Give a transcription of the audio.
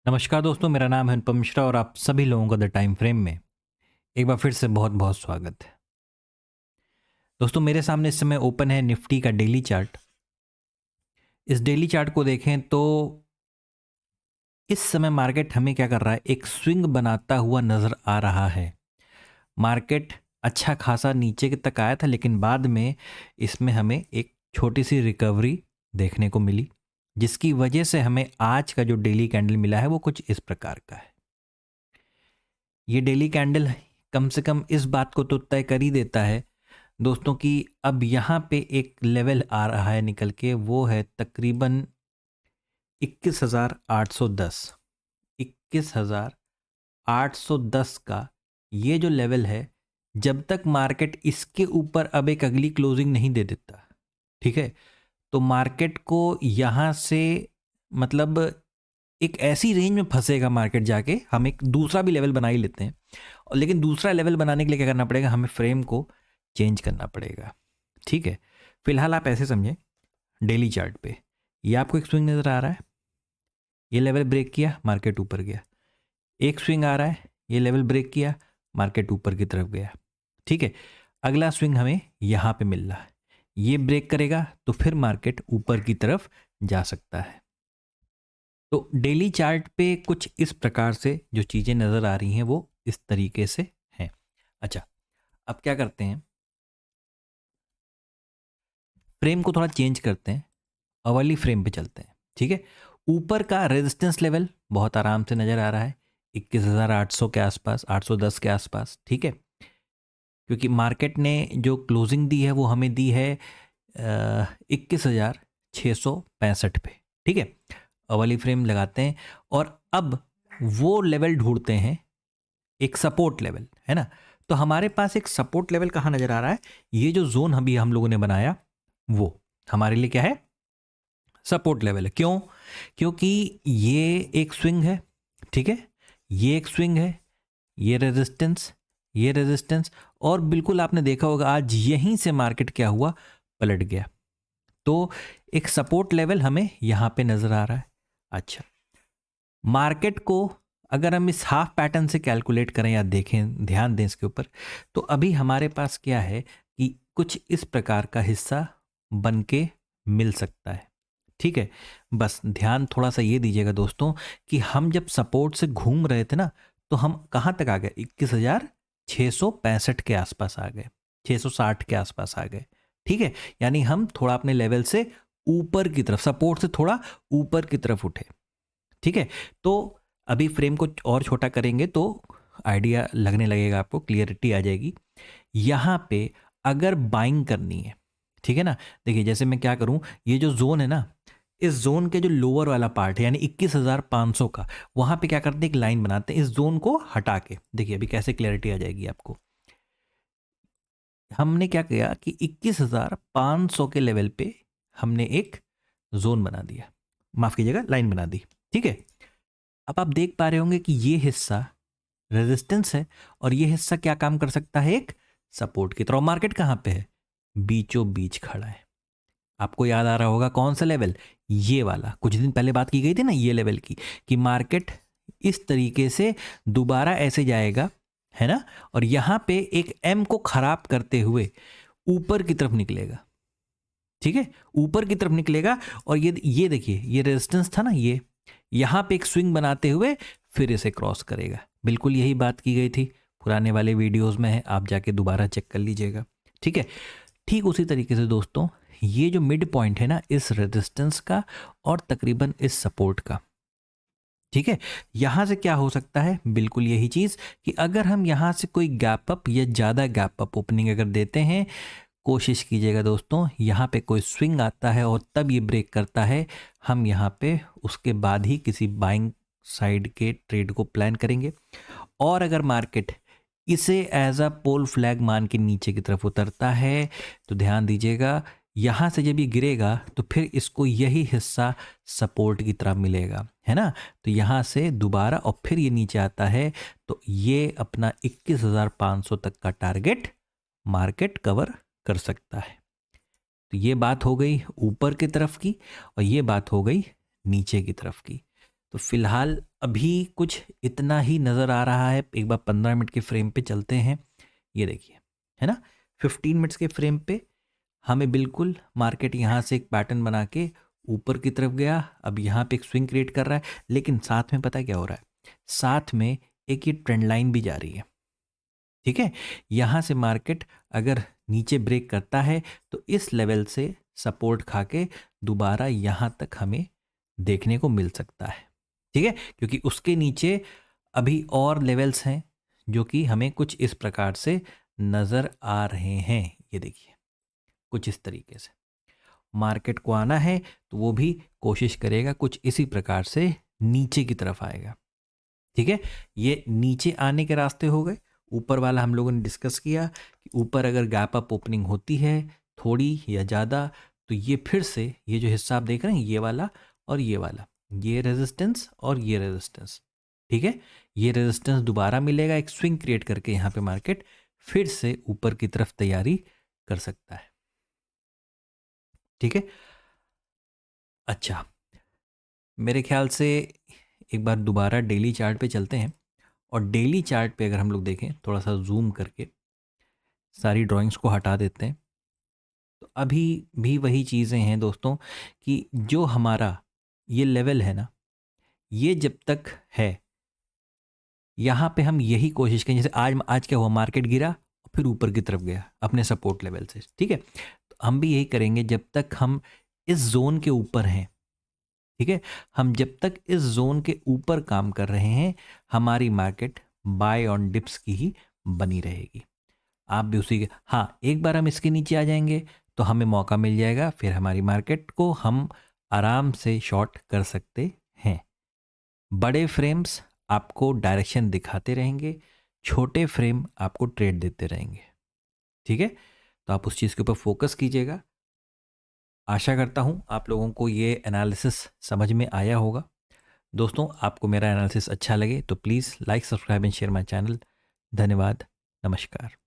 नमस्कार दोस्तों, मेरा नाम है अनुपम मिश्रा और आप सभी लोगों का द टाइम फ्रेम में एक बार फिर से बहुत बहुत स्वागत है। दोस्तों, मेरे सामने इस समय ओपन है निफ्टी का डेली चार्ट। इस डेली चार्ट को देखें तो इस समय मार्केट हमें क्या कर रहा है, एक स्विंग बनाता हुआ नज़र आ रहा है। मार्केट अच्छा खासा नीचे के तक आया था, लेकिन बाद में इसमें हमें एक छोटी सी रिकवरी देखने को मिली, जिसकी वजह से हमें आज का जो डेली कैंडल मिला है वो कुछ इस प्रकार का है। ये डेली कैंडल कम से कम इस बात को तो तय कर ही देता है दोस्तों कि अब यहाँ पे एक लेवल आ रहा है निकल के, वो है तकरीबन 21,810। 21,810 का ये जो लेवल है, जब तक मार्केट इसके ऊपर अब एक अगली क्लोजिंग नहीं दे देता, ठीक है, तो मार्केट को यहाँ से मतलब एक ऐसी रेंज में फंसेगा मार्केट जाके। हम एक दूसरा भी लेवल बना ही लेते हैं, और लेकिन दूसरा लेवल बनाने के लिए क्या करना पड़ेगा, हमें फ्रेम को चेंज करना पड़ेगा। ठीक है, फिलहाल आप ऐसे समझें, डेली चार्ट पे ये आपको एक स्विंग नज़र आ रहा है, ये लेवल ब्रेक किया, मार्केट ऊपर गया। एक स्विंग आ रहा है, ये लेवल ब्रेक किया, मार्केट ऊपर की तरफ गया। ठीक है, अगला स्विंग हमें यहाँ पे मिल रहा है, ये ब्रेक करेगा तो फिर मार्केट ऊपर की तरफ जा सकता है। तो डेली चार्ट पे कुछ इस प्रकार से जो चीज़ें नज़र आ रही हैं वो इस तरीके से हैं। अच्छा, अब क्या करते हैं, फ्रेम को थोड़ा चेंज करते हैं और वाली फ्रेम पे चलते हैं। ठीक है, ऊपर का रेजिस्टेंस लेवल बहुत आराम से नज़र आ रहा है 21,800 के आसपास, 810 के आसपास। ठीक है, क्योंकि मार्केट ने जो क्लोजिंग दी है वो हमें दी है 21,665 पे। ठीक है, वाली फ्रेम लगाते हैं और अब वो लेवल ढूंढते हैं, एक सपोर्ट लेवल है ना। तो हमारे पास एक सपोर्ट लेवल कहाँ नज़र आ रहा है, ये जो जोन अभी हम लोगों ने बनाया वो हमारे लिए क्या है, सपोर्ट लेवल है। क्यों? क्योंकि ये एक स्विंग है, ठीक है, ये एक स्विंग है, ये रेजिस्टेंस, ये रेजिस्टेंस, और बिल्कुल आपने देखा होगा आज यहीं से मार्केट क्या हुआ, पलट गया। तो एक सपोर्ट लेवल हमें यहां पे नजर आ रहा है। अच्छा, मार्केट को अगर हम इस हाफ पैटर्न से कैलकुलेट करें या देखें, ध्यान दें इसके ऊपर, तो अभी हमारे पास क्या है कि कुछ इस प्रकार का हिस्सा बन के मिल सकता है। ठीक है, बस ध्यान थोड़ा सा ये दीजिएगा दोस्तों कि हम जब सपोर्ट से घूम रहे थे ना, तो हम कहाँ तक आ गए, 21,665 के आसपास आ गए, 660 के आसपास आ गए। ठीक है, यानी हम थोड़ा अपने लेवल से ऊपर की तरफ, सपोर्ट से थोड़ा ऊपर की तरफ उठे। ठीक है, तो अभी फ्रेम को और छोटा करेंगे तो आइडिया लगने लगेगा, आपको क्लियरिटी आ जाएगी। यहाँ पे अगर बाइंग करनी है, ठीक है ना, देखिए जैसे मैं क्या करूँ, ये जो जोन है ना, इस जोन के जो लोअर वाला पार्ट है यानी 21,500 का, वहाँ पे क्या करते हैं, एक लाइन बनाते हैं इस जोन को हटा के। देखिए अभी कैसे क्लैरिटी आ जाएगी आपको। हमने क्या किया कि 21,500 के लेवल पे हमने एक जोन बना दिया, माफ कीजिएगा लाइन बना दी। ठीक है, अब आप देख पा रहे होंगे कि ये हिस्सा रेजिस्टेंस है और ये हिस्सा क्या काम कर सकता है, एक सपोर्ट की तरह। मार्केट कहाँ पे है, बीचों बीच खड़ा है। आपको याद आ रहा होगा कौन सा लेवल, ये वाला, कुछ दिन पहले बात की गई थी ना ये लेवल की, कि मार्केट इस तरीके से दोबारा ऐसे जाएगा, है ना, और यहां पे एक एम को खराब करते हुए ऊपर की तरफ निकलेगा। ठीक है, ऊपर की तरफ निकलेगा और ये देखिए, ये रेजिस्टेंस था ना, ये यहां पे एक स्विंग बनाते हुए फिर इसे क्रॉस करेगा। बिल्कुल यही बात की गई थी, पुराने वाले वीडियोस में है, आप जाके दोबारा चेक कर लीजिएगा। ठीक है, ठीक उसी तरीके से दोस्तों, ये जो मिड पॉइंट है ना इस रेजिस्टेंस का और तकरीबन इस सपोर्ट का, ठीक है, यहां से क्या हो सकता है, बिल्कुल यही चीज कि अगर हम यहां से कोई गैप अप या ज्यादा गैप अप ओपनिंग अगर देते हैं, कोशिश कीजिएगा दोस्तों, यहाँ पे कोई स्विंग आता है और तब ये ब्रेक करता है, हम यहाँ पे उसके बाद ही किसी बाइंग साइड के ट्रेड को प्लान करेंगे। और अगर मार्केट इसे एज अ पोल फ्लैग मान के नीचे की तरफ उतरता है, तो ध्यान दीजिएगा, यहाँ से जब ये गिरेगा तो फिर इसको यही हिस्सा सपोर्ट की तरफ मिलेगा, है ना। तो यहाँ से दोबारा और फिर ये नीचे आता है, तो ये अपना 21,500 तक का टारगेट मार्केट कवर कर सकता है। तो ये बात हो गई ऊपर की तरफ की और ये बात हो गई नीचे की तरफ की। तो फिलहाल अभी कुछ इतना ही नज़र आ रहा है। एक बार 15 मिनट के फ्रेम पे चलते हैं। ये देखिए, है ना, 15 मिनट्स के फ्रेम पे हमें बिल्कुल मार्केट यहाँ से एक पैटर्न बना के ऊपर की तरफ गया। अब यहाँ पे एक स्विंग क्रिएट कर रहा है, लेकिन साथ में पता है क्या हो रहा है, साथ में एक ये ट्रेंड लाइन भी जा रही है। ठीक है, यहाँ से मार्केट अगर नीचे ब्रेक करता है तो इस लेवल से सपोर्ट खा के दोबारा यहाँ तक हमें देखने को मिल सकता है। ठीक है, क्योंकि उसके नीचे अभी और लेवल्स हैं जो कि हमें कुछ इस प्रकार से नज़र आ रहे हैं। ये देखिए, कुछ इस तरीके से मार्केट को आना है तो वो भी कोशिश करेगा कुछ इसी प्रकार से नीचे की तरफ आएगा। ठीक है, ये नीचे आने के रास्ते हो गए। ऊपर वाला हम लोगों ने डिस्कस किया कि ऊपर अगर गैप अप ओपनिंग होती है थोड़ी या ज़्यादा, तो ये फिर से ये जो हिस्सा आप देख रहे हैं, ये वाला और ये वाला, ये रेजिस्टेंस और ये रेजिस्टेंस, ठीक है, ये रेजिस्टेंस दोबारा मिलेगा, एक स्विंग क्रिएट करके यहाँ पे मार्केट फिर से ऊपर की तरफ तैयारी कर सकता है। ठीक है, अच्छा, मेरे ख्याल से एक बार दोबारा डेली चार्ट पे चलते हैं। और डेली चार्ट पे अगर हम लोग देखें, थोड़ा सा जूम करके सारी ड्राइंग्स को हटा देते हैं, तो अभी भी वही चीज़ें हैं दोस्तों कि जो हमारा ये लेवल है ना, ये जब तक है, यहाँ पे हम यही कोशिश करें। जैसे आज आज क्या हुआ, मार्केट गिरा और फिर ऊपर की तरफ गया अपने सपोर्ट लेवल से। ठीक है, तो हम भी यही करेंगे जब तक हम इस जोन के ऊपर हैं। ठीक है, हम जब तक इस जोन के ऊपर काम कर रहे हैं, हमारी मार्केट बाय ऑन डिप्स की ही बनी रहेगी। आप भी उसी के, हाँ, एक बार हम इसके नीचे आ जाएंगे तो हमें मौका मिल जाएगा, फिर हमारी मार्केट को हम आराम से शॉर्ट कर सकते हैं। बड़े फ्रेम्स आपको डायरेक्शन दिखाते रहेंगे, छोटे फ्रेम आपको ट्रेड देते रहेंगे। ठीक है, तो आप उस चीज़ के ऊपर फोकस कीजिएगा। आशा करता हूँ आप लोगों को ये एनालिसिस समझ में आया होगा। दोस्तों, आपको मेरा एनालिसिस अच्छा लगे तो please like, subscribe and share my channel. धन्यवाद, नमस्कार।